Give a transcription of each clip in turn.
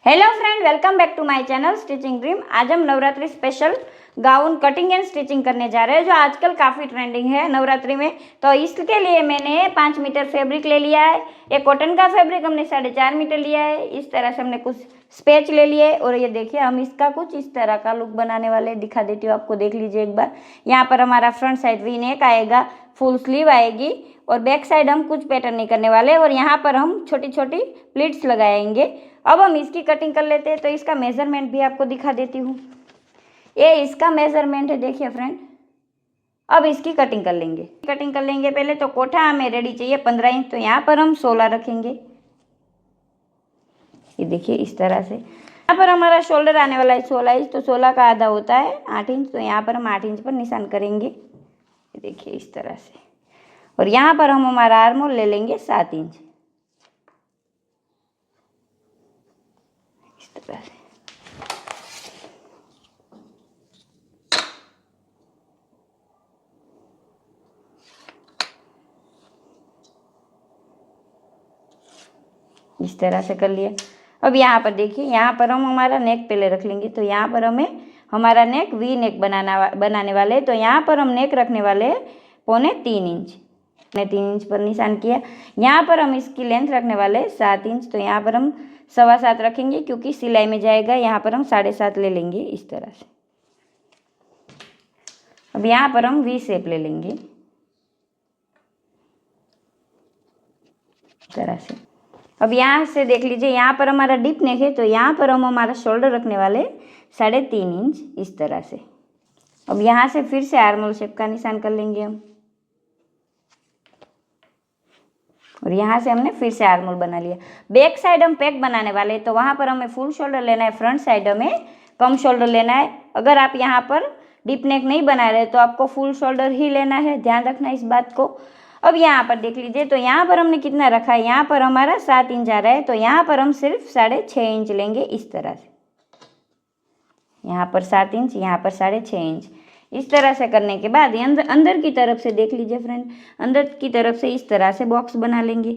Hello friend, welcome back to my channel stitching dream. आज हम Navratri special gown cutting and stitching करने जा रहे हैं, जो आजकल काफ़ी ट्रेंडिंग है नवरात्रि में। तो इसके लिए मैंने 5 मीटर फैब्रिक ले लिया है। एक कॉटन का फैब्रिक हमने 4.5 मीटर लिया है। इस तरह से हमने कुछ स्पेच ले लिए और ये देखिए हम इसका कुछ इस तरह का लुक बनाने वाले, दिखा देती हूँ आपको, देख लीजिए एक बार। यहाँ पर हमारा फ्रंट साइड वी नेक आएगा, फुल स्लीव आएगी और बैक साइड हम कुछ पैटर्न नहीं करने वाले और यहाँ पर हम छोटी छोटी प्लीट्स लगाएंगे। अब हम इसकी कटिंग कर लेते हैं। तो इसका मेजरमेंट भी आपको दिखा देती हूँ। ये इसका मेजरमेंट है, देखिए फ्रेंड। अब इसकी कटिंग कर लेंगे। पहले तो कोठा हमें रेडी चाहिए 15 इंच, तो यहाँ पर हम 16 रखेंगे। ये देखिए इस तरह से। यहाँ पर हमारा शोल्डर आने वाला है 16 इंच, तो 16 का आधा होता है 8 इंच, तो यहाँ पर हम 8 इंच पर निशान करेंगे। ये देखिए इस तरह से। और यहाँ पर हम हमारा आर्म होल ले लेंगे 7 इंच, इस तरह से। इस तरह से कर लिया। अब यहाँ पर देखिए, यहाँ पर हम हमारा नेक पहले रख लेंगे। तो यहाँ पर हमें हमारा नेक वी नेक बनाने वाले, तो यहाँ पर हम नेक रखने वाले 3.25 इंच। 3 इंच पर निशान किया। यहाँ पर हम इसकी लेंथ रखने वाले 7 इंच, तो यहाँ पर हम 7.25 रखेंगे, क्योंकि सिलाई में जाएगा। यहाँ पर हम 7.5 ले लेंगे, इस तरह से। अब यहाँ पर हम वी शेप ले लेंगे, इस तरह से। अब यहाँ से देख लीजिए, यहाँ पर हमारा डीप नेक है, तो यहाँ पर हम हमारा शोल्डर रखने वाले 3.5 इंच, इस तरह से। अब यहाँ से फिर से आर्म होल शेप का निशान कर लेंगे हम, और यहाँ से हमने फिर से आर्म होल बना लिया। बैक साइड हम पैक बनाने वाले हैं, तो वहाँ पर हमें फुल शोल्डर लेना है, फ्रंट साइड हमें कम शोल्डर लेना है। अगर आप यहाँ पर डीप नेक नहीं बना रहे तो आपको फुल शोल्डर ही लेना है, ध्यान रखना इस बात को। अब यहाँ पर देख लीजिए, तो यहाँ पर हमने कितना रखा है, यहाँ पर हमारा 7 इंच आ रहा है, तो यहाँ पर हम सिर्फ 6.5 इंच लेंगे, इस तरह से। यहाँ पर 7 इंच, यहाँ पर 6.5 इंच। इस तरह से करने के बाद अंदर की तरफ से देख लीजिए फ्रेंड, अंदर की तरफ से इस तरह से बॉक्स बना लेंगे।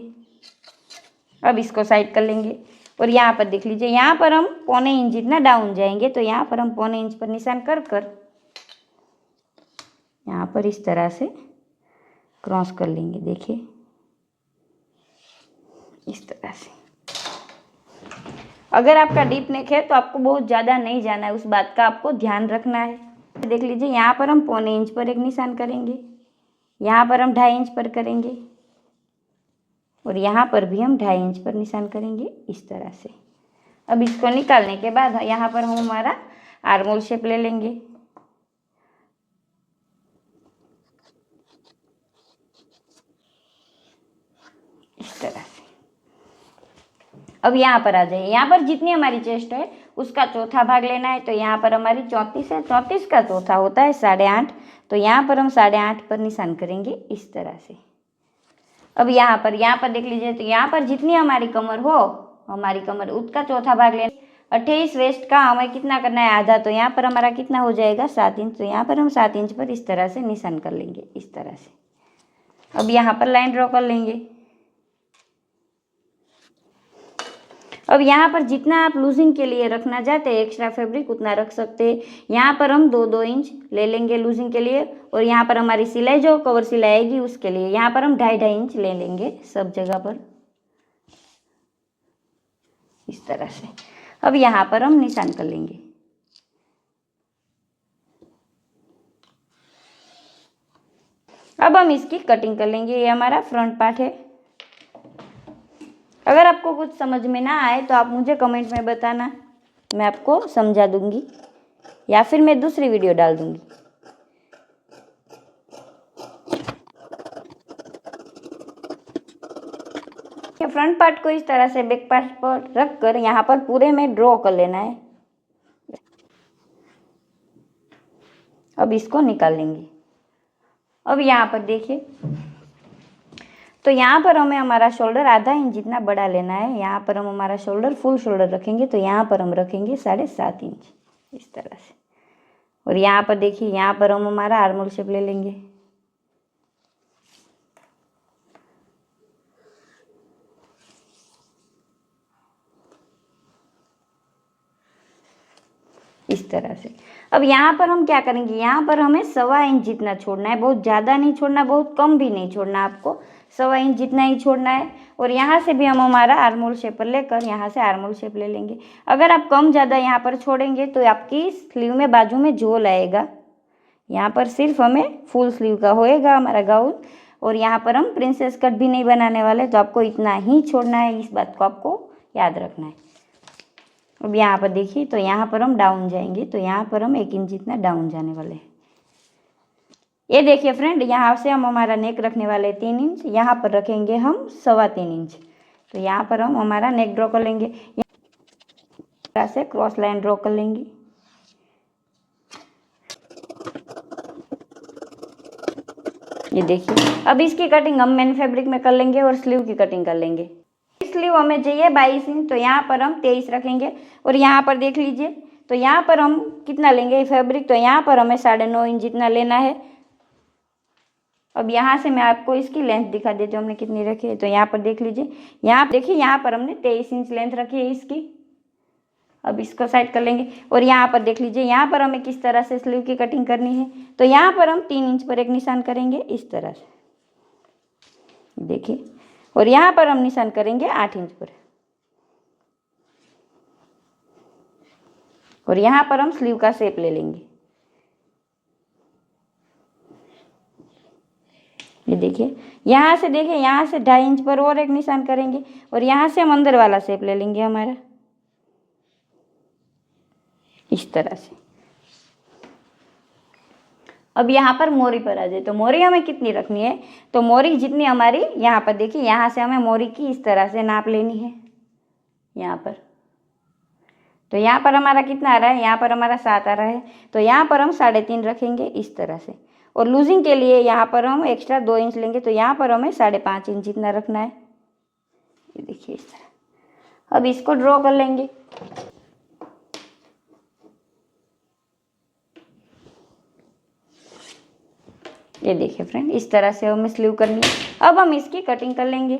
अब इसको साइड कर लेंगे और यहाँ पर देख लीजिए, यहाँ पर हम 0.25 इंच जितना डाउन जाएंगे, तो यहाँ पर हम 0.25 इंच पर निशान कर कर यहाँ पर इस तरह से क्रॉस कर लेंगे, देखिए इस तरह से। अगर आपका डीप नेक है तो आपको बहुत ज़्यादा नहीं जाना है, उस बात का आपको ध्यान रखना है। देख लीजिए, यहाँ पर हम 0.25 इंच पर एक निशान करेंगे, यहाँ पर हम 2.5 इंच पर करेंगे और यहाँ पर भी हम 2.5 इंच पर निशान करेंगे, इस तरह से। अब इसको निकालने के बाद यहाँ पर हम हमारा आर्म होल शेप ले लेंगे, इस तरह से। अब यहाँ पर आ जाइए, यहाँ पर जितनी हमारी चेस्ट है उसका चौथा भाग लेना है। तो यहाँ पर हमारी 34 है, 34 का चौथा होता है 8.5, तो यहाँ पर हम 8.5 पर निशान करेंगे, इस तरह से। अब यहाँ पर देख लीजिए, तो यहाँ पर जितनी हमारी कमर हो, हमारी कमर उसका चौथा भाग लेना। 28 वेस्ट का हमें कितना करना है, आधा, तो यहाँ पर हमारा कितना हो जाएगा 7 इंच, तो यहाँ पर हम 7 इंच पर इस तरह से निशान कर लेंगे, इस तरह से। अब यहाँ पर लाइन ड्रॉ कर लेंगे। अब यहाँ पर जितना आप लूजिंग के लिए रखना चाहते हैं एक्स्ट्रा फैब्रिक, उतना रख सकते हैं। यहाँ पर हम 2-2 इंच ले लेंगे लूजिंग के लिए, और यहाँ पर हमारी सिलाई जो कवर सिलाई आएगी उसके लिए यहाँ पर हम 2.5-2.5 इंच ले लेंगे सब जगह पर, इस तरह से। अब यहाँ पर हम निशान कर लेंगे। अब हम इसकी कटिंग कर लेंगे। ये हमारा फ्रंट पार्ट है। अगर आपको कुछ समझ में ना आए तो आप मुझे कमेंट में बताना, मैं आपको समझा दूंगी या फिर मैं दूसरी वीडियो डाल दूंगी। फ्रंट पार्ट को इस तरह से बैक पार्ट पर रख कर यहाँ पर पूरे में ड्रॉ कर लेना है। अब इसको निकाल लेंगे। अब यहाँ पर देखिए, तो यहाँ पर हमें हमारा शोल्डर आधा इंच जितना बड़ा लेना है। यहाँ पर हम हमारा शोल्डर फुल शोल्डर रखेंगे, तो यहाँ पर हम रखेंगे 7.5 इंच, इस तरह से। और यहाँ पर देखिए, यहाँ पर हम हमारा आर्म होल शेप ले लेंगे। इस तरह से। अब यहाँ पर हम क्या करेंगे, यहाँ पर हमें 1.25 इंच जितना छोड़ना है, बहुत ज़्यादा नहीं छोड़ना, बहुत कम भी नहीं छोड़ना, आपको 1.25 इंच जितना ही छोड़ना है। और यहाँ से भी हम हमारा आर्मोल शेप पर लेकर यहाँ से आर्मोल शेप ले लेंगे। अगर आप कम ज़्यादा यहाँ पर छोड़ेंगे तो आपकी स्लीव में बाजू में झोल आएगा। यहाँ पर सिर्फ हमें फुल स्लीव का होएगा हमारा गाउन, और यहाँ पर हम प्रिंसेस कट भी नहीं बनाने वाले, तो आपको इतना ही छोड़ना है, इस बात को आपको याद रखना है। अब यहाँ पर देखिए, तो यहाँ पर हम डाउन जाएंगे, तो यहाँ पर हम 1 इंच जितना डाउन जाने वाले हैं। ये देखिए फ्रेंड, यहाँ से हम हमारा नेक रखने वाले 3 इंच, यहाँ पर रखेंगे हम 3.25 इंच। तो यहाँ पर हम हमारा नेक ड्रॉ कर लेंगे, यहाँ से क्रॉस लाइन ड्रॉ कर लेंगे। ये देखिए, अब इसकी कटिंग हम मेन फैब्रिक में कर लेंगे और स्लीव की कटिंग कर लेंगे। स्लीव हमें चाहिए 22 इंच, तो यहाँ पर हम 23 रखेंगे। और यहाँ पर देख लीजिए, तो यहाँ पर हम कितना लेंगे फैब्रिक, तो यहाँ पर हमें 9.5 इंच जितना लेना है। अब यहाँ से मैं आपको इसकी लेंथ दिखा देती हूँ हमने कितनी रखी है। तो यहाँ पर देख लीजिए, यहाँ देखिए, यहाँ पर हमने 23 इंच लेंथ रखी है इसकी। अब इसको साइड कर लेंगे, और यहाँ पर देख लीजिए, यहाँ पर हमें किस तरह से स्लीव की कटिंग करनी है। तो यहाँ पर हम 3 इंच पर एक निशान करेंगे इस तरह से, देखिए। और यहाँ पर हम निशान करेंगे 8 इंच पर, और यहाँ पर हम स्लीव का शेप ले लेंगे। ये देखिए, यहाँ से देखिए, यहाँ से 2.5 इंच पर और एक निशान करेंगे, और यहाँ से हम अंदर वाला शेप ले लेंगे हमारा, इस तरह से। अब यहाँ पर मोरी पर आ जाए, तो मोरी हमें कितनी रखनी है, तो मोरी जितनी हमारी, यहाँ पर देखिए, यहाँ से हमें मोरी की इस तरह से नाप लेनी है यहाँ पर। तो यहाँ पर हमारा कितना आ रहा है, यहाँ पर हमारा 7 आ रहा है, तो यहाँ पर हम 3.5 रखेंगे इस तरह से। और लूजिंग के लिए यहाँ पर हम एक्स्ट्रा 2 इंच लेंगे, तो यहाँ पर हमें 5.5 इंच जितना रखना है। ये देखिए इस तरह। अब इसको ड्रॉ कर लेंगे। ये देखिए फ्रेंड, इस तरह से हमें स्लीव करनी है। अब हम इसकी कटिंग कर लेंगे।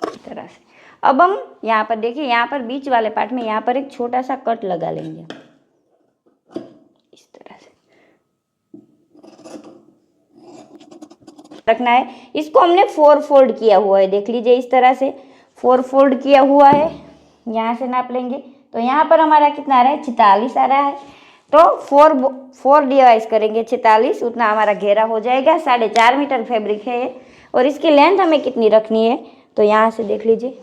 इस तरह से। अब हम यहाँ पर देखिए, यहाँ पर बीच वाले पार्ट में यहाँ पर एक छोटा सा कट लगा लेंगे इस तरह से रखना है। इसको हमने 4 फोल्ड किया हुआ है, देख लीजिए इस तरह से 4 फोल्ड किया हुआ है। यहाँ से नाप लेंगे, तो यहाँ पर हमारा कितना आ रहा है, 46 आ रहा है। तो 4 डिवाइस करेंगे 46, उतना हमारा घेरा हो जाएगा। 4.5 मीटर फैब्रिक है ये। और इसकी लेंथ हमें कितनी रखनी है, तो यहाँ से देख लीजिए,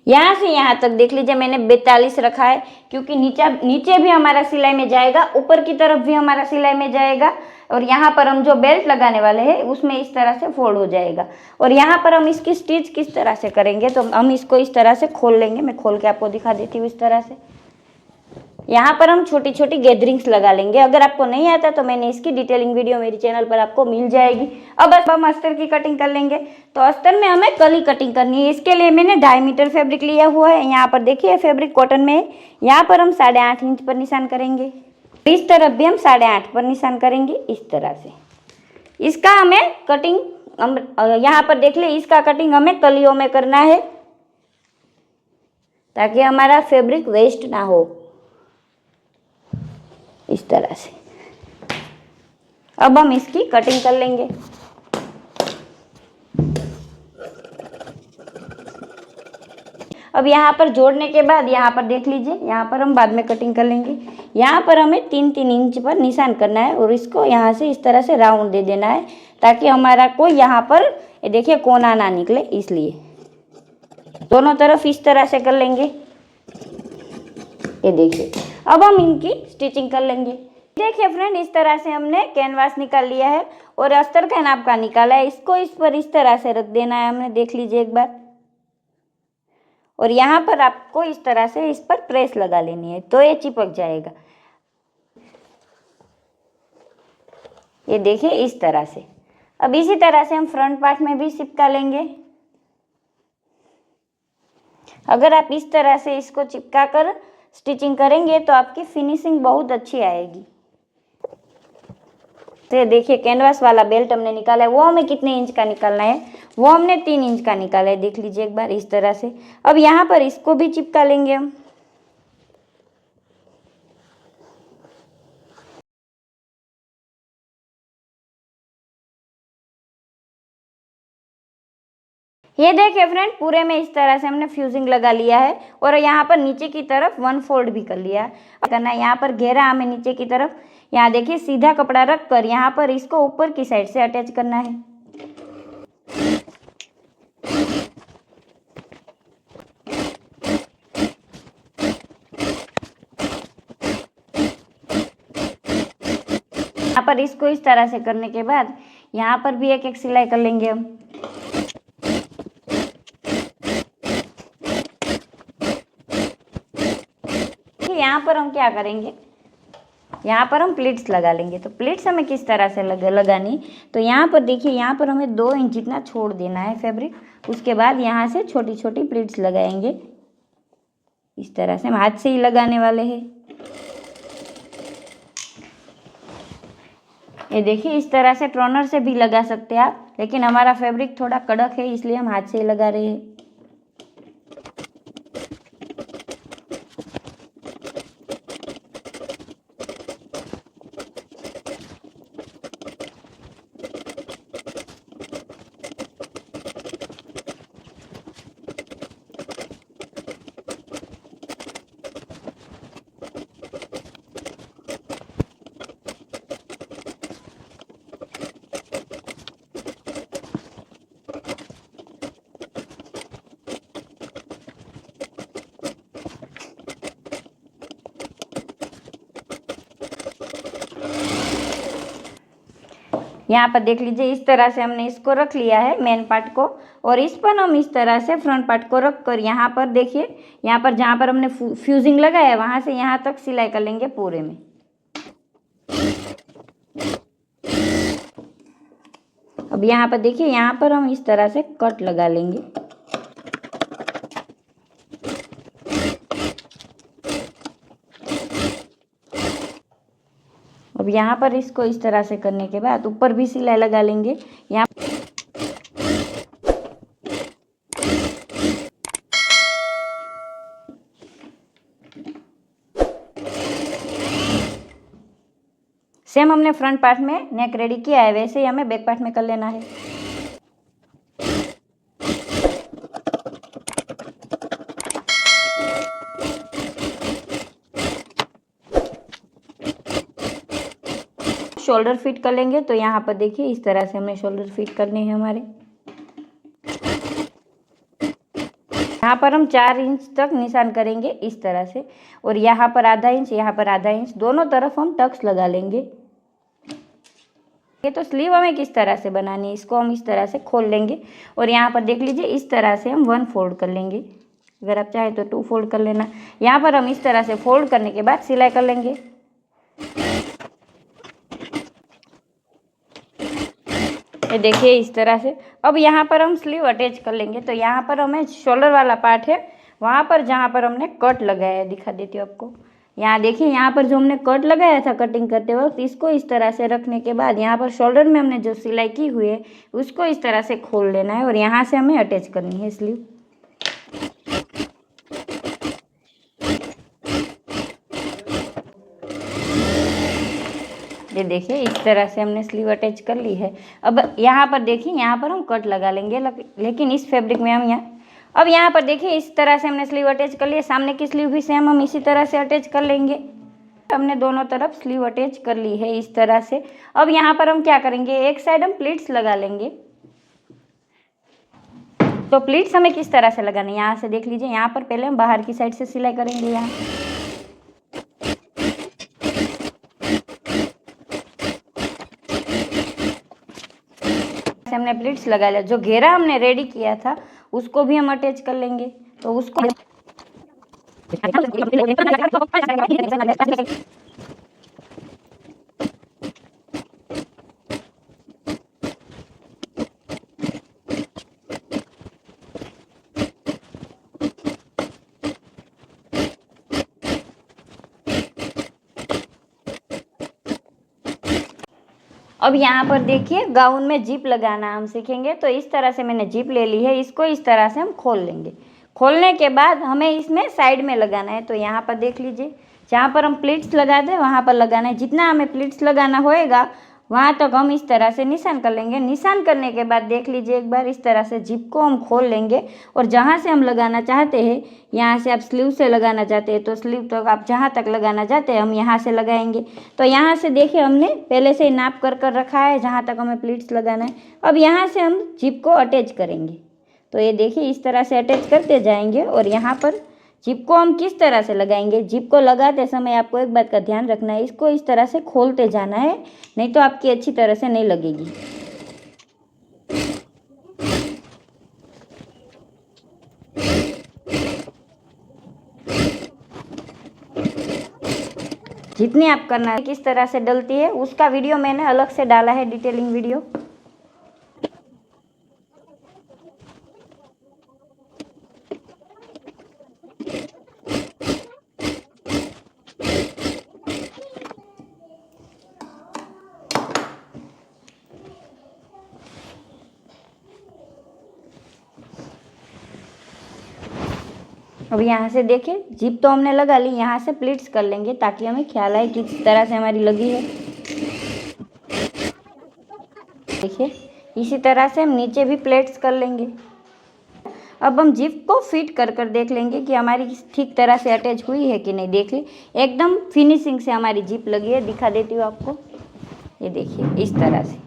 यहाँ से यहाँ तक देख लीजिए मैंने 42 रखा है, क्योंकि नीचे भी हमारा सिलाई में जाएगा, ऊपर की तरफ भी हमारा सिलाई में जाएगा। और यहाँ पर हम जो बेल्ट लगाने वाले हैं उसमें इस तरह से फोल्ड हो जाएगा। और यहाँ पर हम इसकी स्टिच किस तरह से करेंगे, तो हम इसको इस तरह से खोल लेंगे। मैं खोल के आपको दिखा देती हूँ इस तरह से। यहाँ पर हम छोटी छोटी गैदरिंग्स लगा लेंगे। अगर आपको नहीं आता तो मैंने इसकी डिटेलिंग वीडियो मेरी चैनल पर आपको मिल जाएगी। अब हम अस्तर की कटिंग कर लेंगे। तो अस्तर में हमें कली कटिंग करनी है। इसके लिए मैंने 2.5 मीटर फैब्रिक लिया हुआ है। यहाँ पर देखिए फैब्रिक कॉटन में है। यहाँ पर हम 8.5 इंच पर निशान करेंगे। इस तरफ भी हम 8.5 पर निशान करेंगे इस तरह से। इसका हमें कटिंग यहाँ पर देख ले, इसका कटिंग हमें कलियों में करना है ताकि हमारा फैब्रिक वेस्ट ना हो, इस तरह से। अब हम इसकी कटिंग कर लेंगे। अब यहाँ पर जोड़ने के बाद यहाँ पर देख लीजिए, यहाँ पर हम बाद में कटिंग कर लेंगे। यहाँ पर हमें 3-3 इंच पर निशान करना है और इसको यहाँ से इस तरह से राउंड दे देना है ताकि हमारा कोई यहाँ पर ये देखिए कोना ना निकले, इसलिए दोनों तरफ इस तरह से कर लेंगे। ये देखिए, अब हम इनकी स्टिचिंग कर लेंगे। देखिए फ्रेंड, इस तरह से हमने कैनवास निकाल लिया है और अस्तर का नाप का निकाला है। इसको इस पर इस तरह से रख देना है हमने, देख लीजिए एक बार। और यहाँ पर आपको इस तरह से इस पर प्रेस लगा लेनी है तो ये चिपक जाएगा। ये देखिए इस तरह से। अब इसी तरह से हम फ्रंट पार्ट में भी चिपका लेंगे। अगर आप इस तरह से इसको चिपका कर स्टिचिंग करेंगे तो आपकी फिनिशिंग बहुत अच्छी आएगी। तो देखिए कैनवास वाला बेल्ट हमने निकाला है, वो हमें कितने इंच का निकालना है, वो हमने 3 इंच का निकाला है। देख लीजिए एक बार इस तरह से। अब यहाँ पर इसको भी चिपका लेंगे हम। ये देखिए फ्रेंड, पूरे में इस तरह से हमने फ्यूजिंग लगा लिया है और यहाँ पर नीचे की तरफ 1 फोल्ड भी कर लिया है। करना है यहाँ पर घेरा हमें नीचे की तरफ, यहाँ देखिए सीधा कपड़ा रख कर यहाँ पर इसको ऊपर की साइड से अटैच करना है। यहाँ पर इसको इस तरह से करने के बाद यहाँ पर भी एक एक सिलाई कर लेंगे हम। यहाँ पर हम क्या करेंगे, यहाँ पर हम प्लीट्स लगा लेंगे। तो प्लीट्स हमें किस तरह से लगानी, तो यहाँ पर देखिए, यहाँ पर हमें 2 इंच जितना छोड़ देना है फैब्रिक। उसके बाद यहाँ से छोटी छोटी प्लीट्स लगाएंगे। इस तरह से हम हाथ से ही लगाने वाले हैं। ये देखिए इस तरह से टर्नर से भी लगा सकते हैं आप, लेकिन हमारा फैब्रिक थोड़ा कड़क है इसलिए हम हाथ से ही लगा रहे हैं। यहाँ पर देख लीजिए इस तरह से हमने इसको रख लिया है मेन पार्ट को, और इस पर हम इस तरह से फ्रंट पार्ट को रख कर यहाँ पर देखिए, यहाँ पर जहाँ पर हमने फ्यूजिंग लगाया है वहाँ से यहाँ तक सिलाई कर लेंगे पूरे में। अब यहाँ पर देखिए, यहाँ पर हम इस तरह से कट लगा लेंगे। अब यहाँ पर इसको इस तरह से करने के बाद ऊपर भी सिलाई लगा लेंगे। यहाँ सेम हमने फ्रंट पार्ट में नेक रेडी किया है, वैसे ही हमें बैक पार्ट में कर लेना है। शोल्डर फिट कर लेंगे। तो यहाँ पर देखिए इस तरह से हमें शोल्डर फिट करने हैं हमारे। यहाँ पर हम 4 इंच तक निशान करेंगे इस तरह से, और यहाँ पर आधा इंच, यहाँ पर आधा इंच, दोनों तरफ हम टक्स लगा लेंगे। ये तो स्लीव हमें किस तरह से बनानी है, इसको हम इस तरह से खोल लेंगे और यहाँ पर देख लीजिए इस तरह से हम 1 फोल्ड कर लेंगे। अगर आप चाहे तो 2 फोल्ड कर लेना। यहाँ पर हम इस तरह से फोल्ड करने के बाद सिलाई कर लेंगे। ये देखिए इस तरह से। अब यहाँ पर हम स्लीव अटैच कर लेंगे। तो यहाँ पर हमें शोल्डर वाला पार्ट है, वहाँ पर जहाँ पर हमने कट लगाया है, दिखा देती हूँ आपको। यहाँ देखिए, यहाँ पर जो हमने कट लगाया था कटिंग करते वक्त, इसको इस तरह से रखने के बाद यहाँ पर शोल्डर में हमने जो सिलाई की हुई है उसको इस तरह से खोल लेना है और यहाँ से हमें अटैच करनी है स्लीव। ये देखिए इस तरह से हमने स्लीव अटैच कर ली है। अब यहाँ पर देखिए, यहाँ पर हम कट लगा लेंगे, लेकिन इस फैब्रिक में हम अब यहाँ पर देखिए इस तरह से हमने स्लीव अटैच कर लिया। सामने की स्लीव भी सेम हम इसी तरह से अटैच कर लेंगे। हमने दोनों तरफ स्लीव अटैच कर ली है इस तरह से। अब यहाँ पर हम क्या करेंगे, एक साइड हम प्लीट्स लगा लेंगे। तो प्लीट्स हमें किस तरह से लगाने, यहाँ से देख लीजिए, यहाँ पर पहले हम बाहर की साइड से सिलाई करेंगे। यहाँ हमने प्लीट्स लगा लिया। जो घेरा हमने रेडी किया था उसको भी हम अटैच कर लेंगे। तो उसको अब यहाँ पर देखिए गाउन में जिप लगाना हम सीखेंगे। तो इस तरह से मैंने जिप ले ली है, इसको इस तरह से हम खोल लेंगे। खोलने के बाद हमें इसमें साइड में लगाना है। तो यहाँ पर देख लीजिए, जहाँ पर हम प्लीट्स लगा दें वहाँ पर लगाना है। जितना हमें प्लीट्स लगाना होएगा वहाँ तक हम इस तरह से निशान कर लेंगे। निशान करने के बाद देख लीजिए एक बार इस तरह से जिप को हम खोल लेंगे और जहाँ से हम लगाना चाहते हैं, यहाँ से आप स्लीव से लगाना चाहते हैं तो स्लीव तक आप जहाँ तक लगाना चाहते हैं हम यहाँ से लगाएंगे। तो यहाँ से देखिए हमने पहले से ही नाप कर रखा है जहाँ तक हमें प्लीट्स लगाना है। अब यहाँ से हम जिप को अटैच करेंगे। तो ये देखिए इस तरह से अटैच करते जाएंगे। और यहाँ पर जिप को हम किस तरह से लगाएंगे, जिप को लगाते समय आपको एक बात का ध्यान रखना है, इसको इस तरह से खोलते जाना है, नहीं तो आपकी अच्छी तरह से नहीं लगेगी। जितनी आप करना है किस तरह से डलती है उसका वीडियो मैंने अलग से डाला है, डिटेलिंग वीडियो। अब यहाँ से देखिए जिप तो हमने लगा ली, यहाँ से प्लीट्स कर लेंगे ताकि हमें ख्याल आए किस तरह से हमारी लगी है। देखिए इसी तरह से हम नीचे भी प्लेट्स कर लेंगे। अब हम जिप को फिट कर देख लेंगे कि हमारी ठीक तरह से अटैच हुई है कि नहीं। देख ली एकदम फिनिशिंग से हमारी जिप लगी है। दिखा देती हूँ आपको, ये देखिए इस तरह से।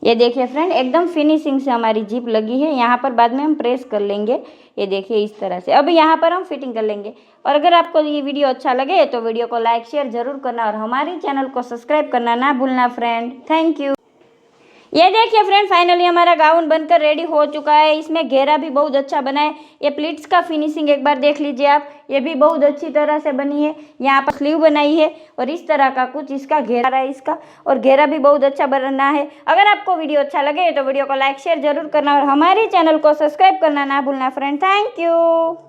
ये देखिए फ्रेंड एकदम फिनिशिंग से हमारी जिप लगी है। यहाँ पर बाद में हम प्रेस कर लेंगे, ये देखिए इस तरह से। अब यहाँ पर हम फिटिंग कर लेंगे। और अगर आपको ये वीडियो अच्छा लगे तो वीडियो को लाइक शेयर जरूर करना और हमारे चैनल को सब्सक्राइब करना ना भूलना फ्रेंड। Thank you. ये देखिए फ्रेंड फाइनली हमारा गाउन बनकर रेडी हो चुका है। इसमें घेरा भी बहुत अच्छा बना है। ये प्लीट्स का फिनिशिंग एक बार देख लीजिए आप, ये भी बहुत अच्छी तरह से बनी है। यहाँ पर स्लीव बनाई है और इस तरह का कुछ इसका घेरा है इसका, और घेरा भी बहुत अच्छा बना है। अगर आपको वीडियो अच्छा लगे तो वीडियो को लाइक शेयर जरूर करना और हमारे चैनल को सब्सक्राइब करना ना भूलना फ्रेंड। Thank you.